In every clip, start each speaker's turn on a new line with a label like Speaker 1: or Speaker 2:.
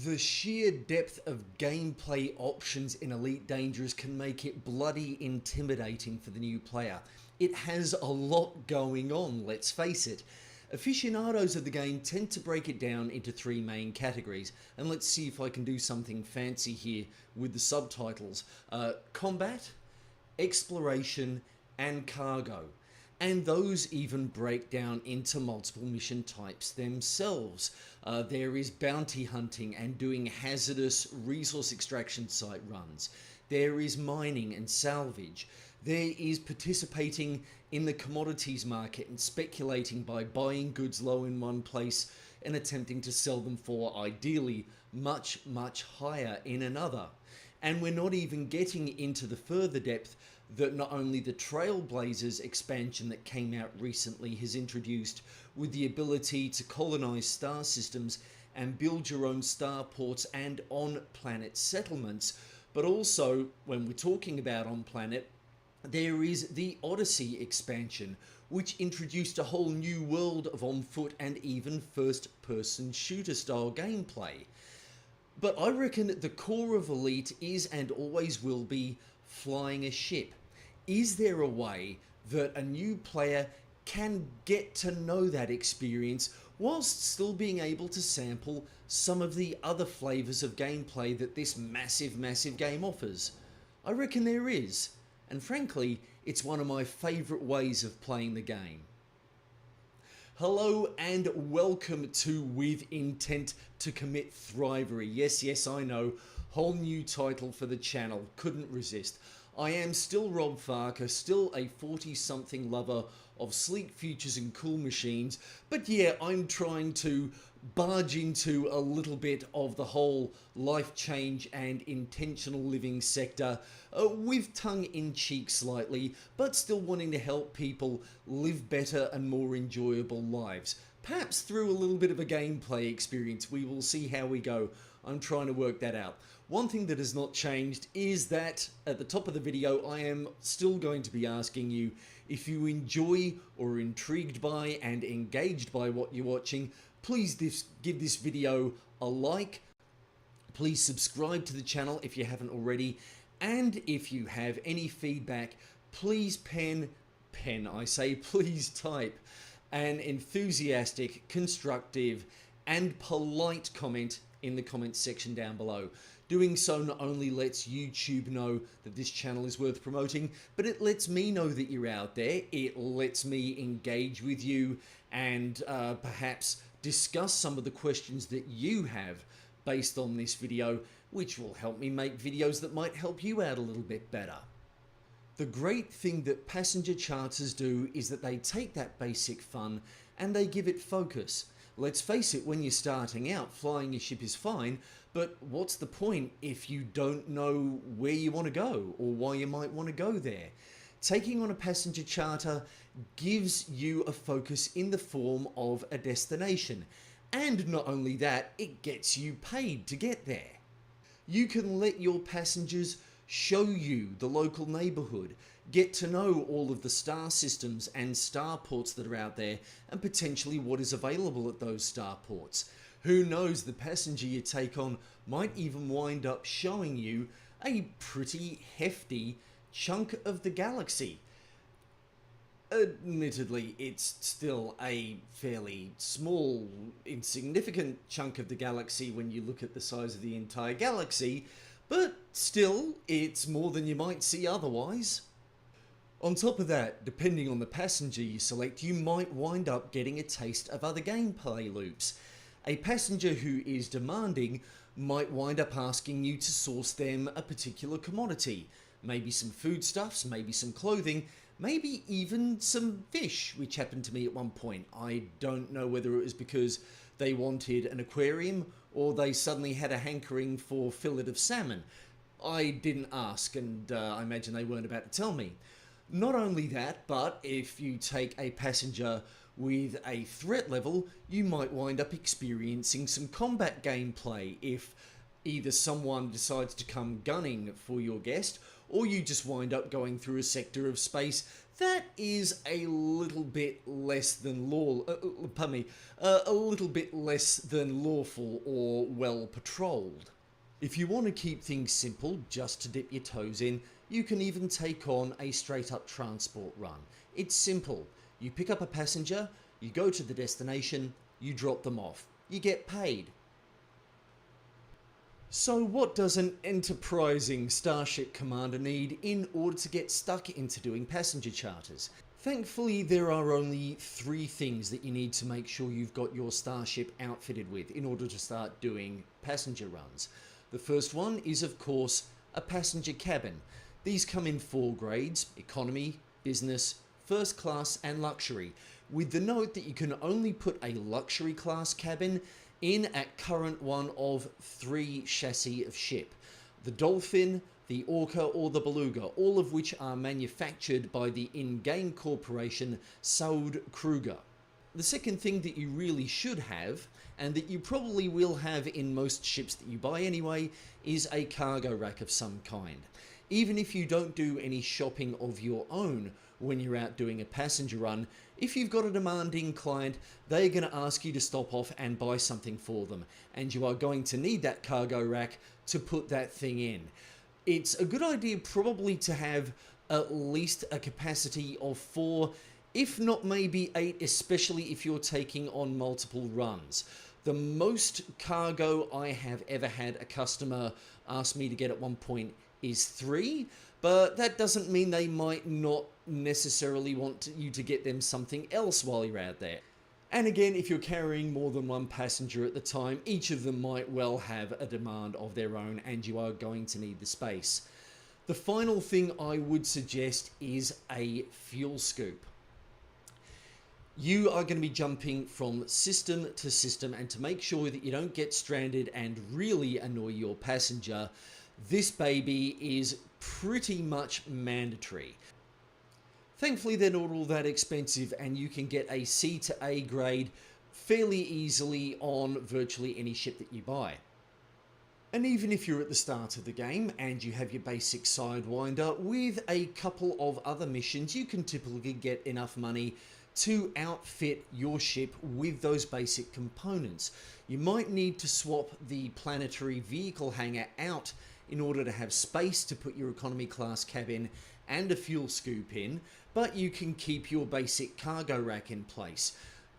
Speaker 1: The sheer depth of gameplay options in Elite Dangerous can make it bloody intimidating for the new player. It has a lot going on, let's face it. Aficionados of the game tend to break it down into three main categories, and let's see if I can do something fancy here with the subtitles. Combat, exploration, and cargo. And those even break down into multiple mission types themselves. There is bounty hunting and doing hazardous resource extraction site runs. There is mining and salvage. There is participating in the commodities market and speculating by buying goods low in one place and attempting to sell them for, ideally, much, much higher in another. And we're not even getting into the further depth that not only the Trailblazers expansion that came out recently has introduced, with the ability to colonize star systems and build your own starports and on-planet settlements, but also, when we're talking about on-planet, there is the Odyssey expansion, which introduced a whole new world of on-foot and even first-person shooter-style gameplay. But I reckon the core of Elite is and always will be flying a ship. Is there a way that a new player can get to know that experience whilst still being able to sample some of the other flavours of gameplay that this massive game offers? I reckon there is, and frankly, it's one of my favourite ways of playing the game. Hello and welcome to With Intent to Commit Thrivery. Yes, I know, whole new title for the channel, couldn't resist. I am still Rob Farker, still a 40-something lover of sleek futures and cool machines, but yeah, I'm trying to barge into a little bit of the whole life change and intentional living sector with tongue-in-cheek slightly, but still wanting to help people live better and more enjoyable lives. Perhaps through a little bit of a gameplay experience. We will see how we go. I'm trying to work that out. One thing that has not changed is that at the top of the video I am still going to be asking you if you enjoy or are intrigued by and engaged by what you're watching, please give this video a like. Please subscribe to the channel if you haven't already, and if you have any feedback, please please type an enthusiastic, constructive and polite comment in the comments section down below. Doing so not only lets YouTube know that this channel is worth promoting, but it lets me know that you're out there. It lets me engage with you and perhaps discuss some of the questions that you have based on this video, which will help me make videos that might help you out a little bit better. The great thing that passenger charters do is that they take that basic fun and they give it focus. Let's face it, when you're starting out, flying your ship is fine, but what's the point if you don't know where you want to go or why you might want to go there? Taking on a passenger charter gives you a focus in the form of a destination. And not only that, it gets you paid to get there. You can let your passengers show you the local neighbourhood, get to know all of the star systems and starports that are out there, and potentially what is available at those starports. Who knows, the passenger you take on might even wind up showing you a pretty hefty chunk of the galaxy. Admittedly, it's still a fairly small, insignificant chunk of the galaxy when you look at the size of the entire galaxy, but still, it's more than you might see otherwise. On top of that, depending on the passenger you select, you might wind up getting a taste of other gameplay loops. A passenger who is demanding might wind up asking you to source them a particular commodity. Maybe some foodstuffs, maybe some clothing, maybe even some fish, which happened to me at one point. I don't know whether it was because they wanted an aquarium or they suddenly had a hankering for fillet of salmon. I didn't ask, and I imagine they weren't about to tell me. Not only that, but if you take a passenger with a threat level, you might wind up experiencing some combat gameplay if Either someone decides to come gunning for your guest, or you just wind up going through a sector of space that is a little bit less than a little bit less than lawful or well patrolled. If you want to keep things simple, just to dip your toes in, you can even take on a straight up transport run. It's simple. You pick up a passenger, you go to the destination, you drop them off. You get paid. So what does an enterprising Starship commander need in order to get stuck into doing passenger charters? Thankfully, there are only 3 things that you need to make sure you've got your Starship outfitted with in order to start doing passenger runs. The first one is, of course, a passenger cabin. These come in 4 grades: economy, business, first class and luxury, with the note that you can only put a luxury class cabin in at current one of 3 chassis of ship: the Dolphin, the Orca or the Beluga, all of which are manufactured by the in-game corporation Saud Kruger. The second thing that you really should have, and that you probably will have in most ships that you buy anyway, is a cargo rack of some kind. Even if you don't do any shopping of your own when you're out doing a passenger run, if you've got a demanding client, they're going to ask you to stop off and buy something for them, and you are going to need that cargo rack to put that thing in. It's a good idea probably to have at least a capacity of 4, if not maybe 8, especially if you're taking on multiple runs. The most cargo I have ever had a customer ask me to get at one point is 3, but that doesn't mean they might not necessarily want you to get them something else while you're out there. And again, if you're carrying more than 1 passenger at the time, each of them might well have a demand of their own, and you are going to need the space. The final thing I would suggest is a fuel scoop. You are going to be jumping from system to system, and to make sure that you don't get stranded and really annoy your passenger, this baby is pretty much mandatory. Thankfully, they're not all that expensive, and you can get a C to A grade fairly easily on virtually any ship that you buy. And even if you're at the start of the game and you have your basic Sidewinder with a couple of other missions, you can typically get enough money to outfit your ship with those basic components. You might need to swap the planetary vehicle hangar out in order to have space to put your economy class cabin and a fuel scoop in, but you can keep your basic cargo rack in place.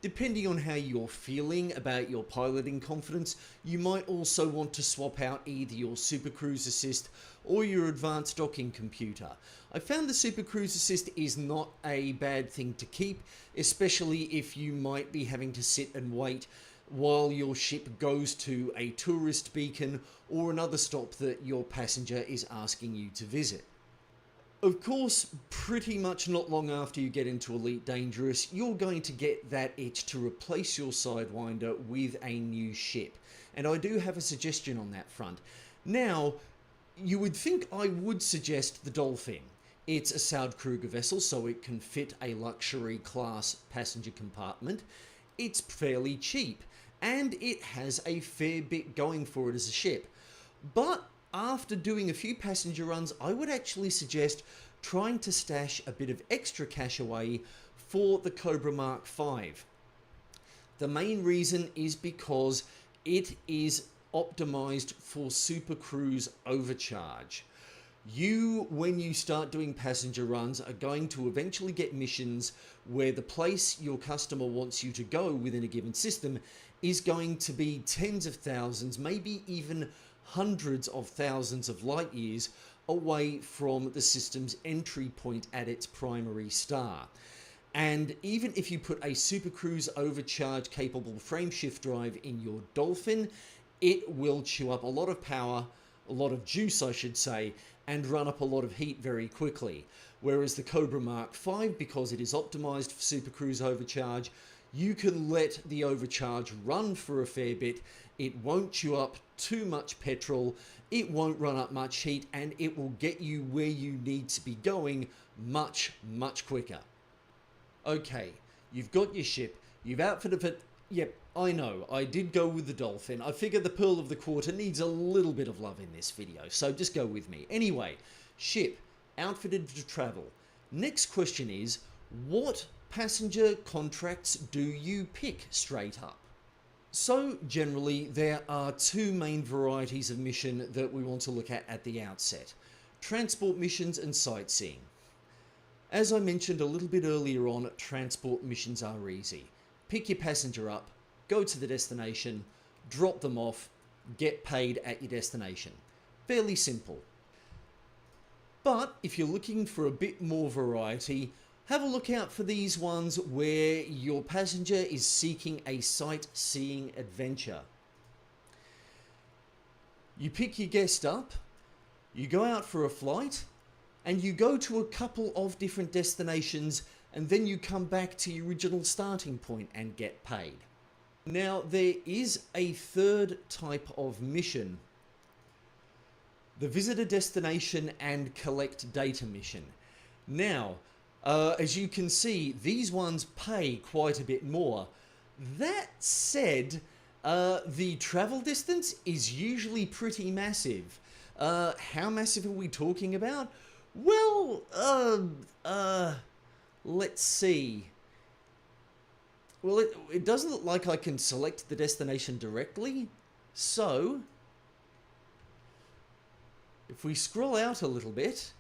Speaker 1: Depending on how you're feeling about your piloting confidence, you might also want to swap out either your Super Cruise Assist or your advanced docking computer. I found the Super Cruise Assist is not a bad thing to keep, especially if you might be having to sit and wait while your ship goes to a tourist beacon or another stop that your passenger is asking you to visit. Of course, pretty much not long after you get into Elite Dangerous, you're going to get that itch to replace your Sidewinder with a new ship. And I do have a suggestion on that front. Now, you would think I would suggest the Dolphin. It's a Saud Kruger vessel, so it can fit a luxury class passenger compartment. It's fairly cheap, and it has a fair bit going for it as a ship. But after doing a few passenger runs, I would actually suggest trying to stash a bit of extra cash away for the Cobra Mark V. The main reason is because it is optimized for Super Cruise overcharge. You, when you start doing passenger runs, are going to eventually get missions where the place your customer wants you to go within a given system is going to be tens of thousands, maybe even hundreds of thousands of light years away from the system's entry point at its primary star. And even if you put a Super Cruise overcharge capable frameshift drive in your Dolphin, it will chew up a lot of power, a lot of juice I should say, and run up a lot of heat very quickly. Whereas the Cobra Mark V, because it is optimized for Super Cruise overcharge, you can let the overcharge run for a fair bit. It won't chew up too much petrol, it won't run up much heat, and it will get you where you need to be going much, much quicker. Okay, you've got your ship, you've outfitted it, yep, I know, I did go with the dolphin. I figure the Pearl of the Quarter needs a little bit of love in this video, so just go with me. Anyway, ship, outfitted to travel. Next question is, what passenger contracts do you pick straight up? So generally, there are two main varieties of mission that we want to look at the outset. Transport missions and sightseeing. As I mentioned a little bit earlier on, transport missions are easy. Pick your passenger up, go to the destination, drop them off, get paid at your destination. Fairly simple. But if you're looking for a bit more variety, have a look out for these ones where your passenger is seeking a sightseeing adventure. You pick your guest up, you go out for a flight, and you go to a couple of different destinations, and then you come back to your original starting point and get paid. Now, there is a third type of mission. The visit a destination and collect data mission. Now, as you can see, these ones pay quite a bit more. That said, the travel distance is usually pretty massive. How massive are we talking about? Well, let's see. Well, it doesn't look like I can select the destination directly. So, if we scroll out a little bit,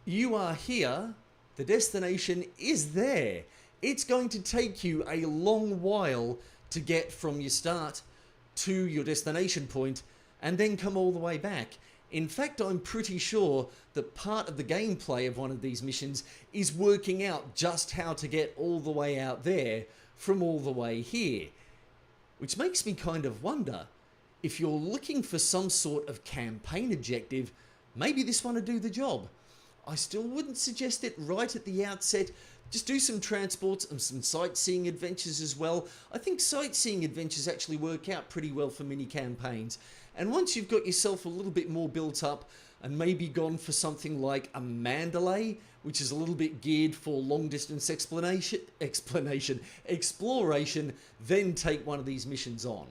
Speaker 1: you are here, the destination is there. It's going to take you a long while to get from your start to your destination point and then come all the way back. In fact, I'm pretty sure that part of the gameplay of one of these missions is working out just how to get all the way out there from all the way here. Which makes me kind of wonder, if you're looking for some sort of campaign objective, maybe this one would do the job. I still wouldn't suggest it right at the outset. Just do some transports and some sightseeing adventures as well. I think sightseeing adventures actually work out pretty well for mini campaigns. And once you've got yourself a little bit more built up and maybe gone for something like a Mandalay, which is a little bit geared for long distance exploration, then take one of these missions on.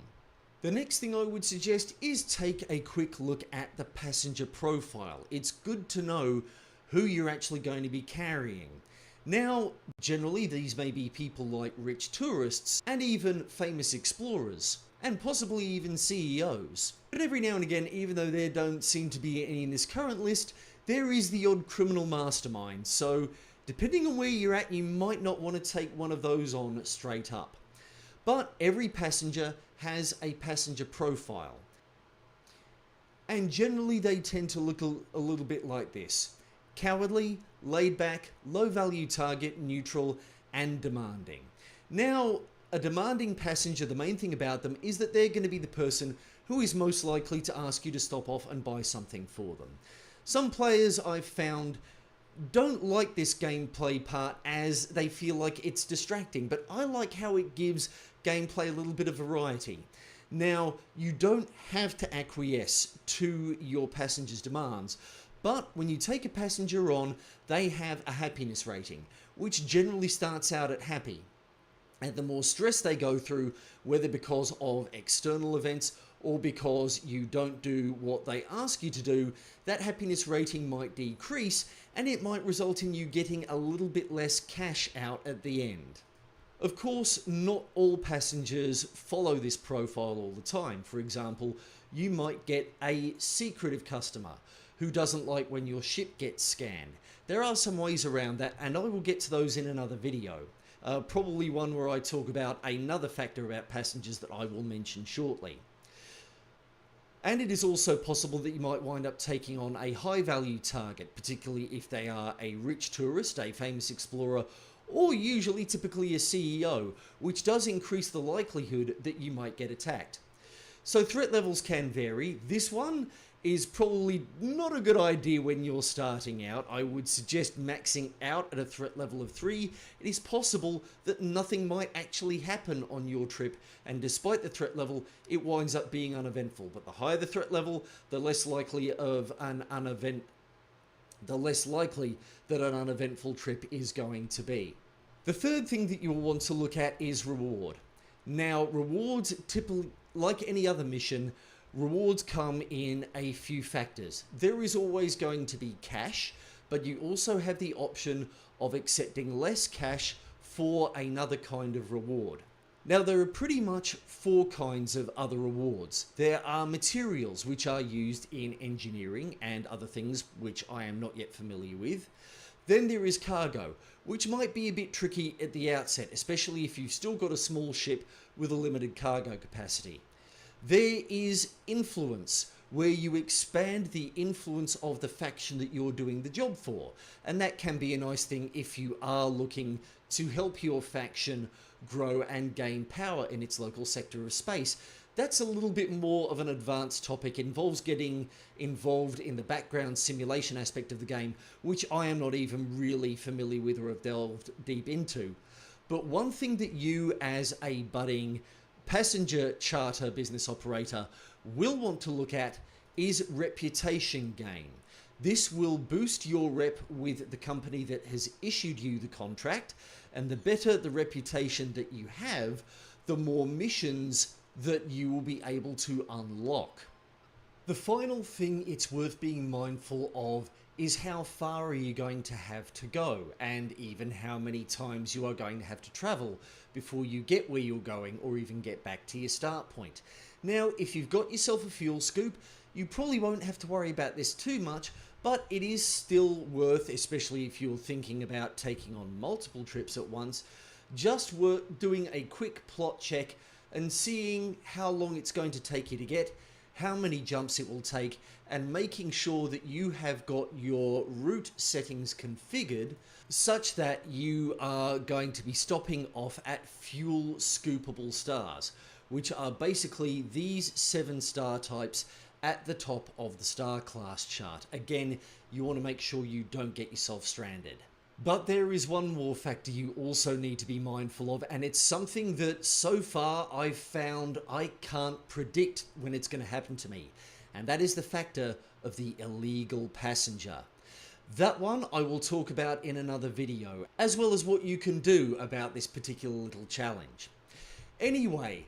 Speaker 1: The next thing I would suggest is take a quick look at the passenger profile. It's good to know who you're actually going to be carrying. Now, generally these may be people like rich tourists and even famous explorers, and possibly even CEOs. But every now and again, even though there don't seem to be any in this current list, there is the odd criminal mastermind, so depending on where you're at, you might not want to take one of those on straight up. But every passenger has a passenger profile, and generally they tend to look a little bit like this. Cowardly, laid back, low value target, neutral, and demanding. Now, a demanding passenger, the main thing about them is that they're going to be the person who is most likely to ask you to stop off and buy something for them. Some players I've found don't like this gameplay part as they feel like it's distracting, but I like how it gives gameplay a little bit of variety. Now, you don't have to acquiesce to your passenger's demands, but when you take a passenger on, they have a happiness rating, which generally starts out at happy. And the more stress they go through, whether because of external events or because you don't do what they ask you to do, that happiness rating might decrease, and it might result in you getting a little bit less cash out at the end. Of course, not all passengers follow this profile all the time. For example, you might get a secretive customer who doesn't like when your ship gets scanned. There are some ways around that, and I will get to those in another video. Probably one where I talk about another factor about passengers that I will mention shortly. And it is also possible that you might wind up taking on a high value target, particularly if they are a rich tourist, a famous explorer, or usually typically a CEO, which does increase the likelihood that you might get attacked. So threat levels can vary. This one is probably not a good idea when you're starting out. I would suggest maxing out at a threat level of 3. It is possible that nothing might actually happen on your trip, and despite the threat level, it winds up being uneventful. But the higher the threat level, the less likely of an the less likely that an uneventful trip is going to be. The third thing that you'll want to look at is reward. Now, rewards, typically, like any other mission, rewards come in a few factors. There is always going to be cash, but you also have the option of accepting less cash for another kind of reward. Now, there are pretty much 4 kinds of other rewards. There are materials, which are used in engineering and other things which I am not yet familiar with. Then there is cargo, which might be a bit tricky at the outset, especially if you've still got a small ship with a limited cargo capacity. There is influence, where you expand the influence of the faction that you're doing the job for. And that can be a nice thing if you are looking to help your faction grow and gain power in its local sector of space. That's a little bit more of an advanced topic, involves getting involved in the background simulation aspect of the game, which I am not even really familiar with or have delved deep into. But one thing that you as a budding passenger charter business operator will want to look at is reputation gain. This will boost your rep with the company that has issued you the contract, and the better the reputation that you have, the more missions that you will be able to unlock. The final thing it's worth being mindful of is how far are you going to have to go, and even how many times you are going to have to travel before you get where you're going or even get back to your start point. Now, if you've got yourself a fuel scoop, you probably won't have to worry about this too much, but it is still worth, especially if you're thinking about taking on multiple trips at once, just doing a quick plot check and seeing how long it's going to take you to get, how many jumps it will take, and making sure that you have got your route settings configured such that you are going to be stopping off at fuel scoopable stars, which are basically these 7 star types at the top of the star class chart. Again, you want to make sure you don't get yourself stranded. But there is one more factor you also need to be mindful of, and it's something that so far I've found I can't predict when it's going to happen to me, and that is the factor of the illegal passenger. That one I will talk about in another video, as well as what you can do about this particular little challenge. Anyway,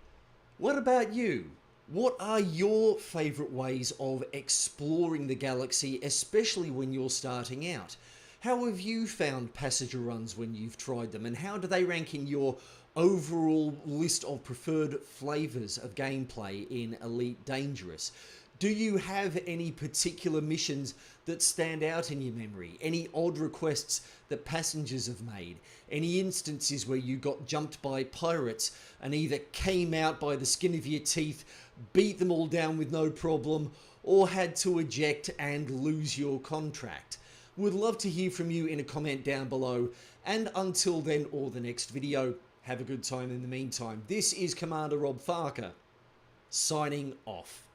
Speaker 1: what about you? What are your favourite ways of exploring the galaxy, especially when you're starting out? How have you found passenger runs when you've tried them, and how do they rank in your overall list of preferred flavours of gameplay in Elite Dangerous? Do you have any particular missions that stand out in your memory? Any odd requests that passengers have made? Any instances where you got jumped by pirates and either came out by the skin of your teeth, beat them all down with no problem, or had to eject and lose your contract? Would love to hear from you in a comment down below, and until then or the next video, have a good time in the meantime. This is Commander Rob Farker, signing off.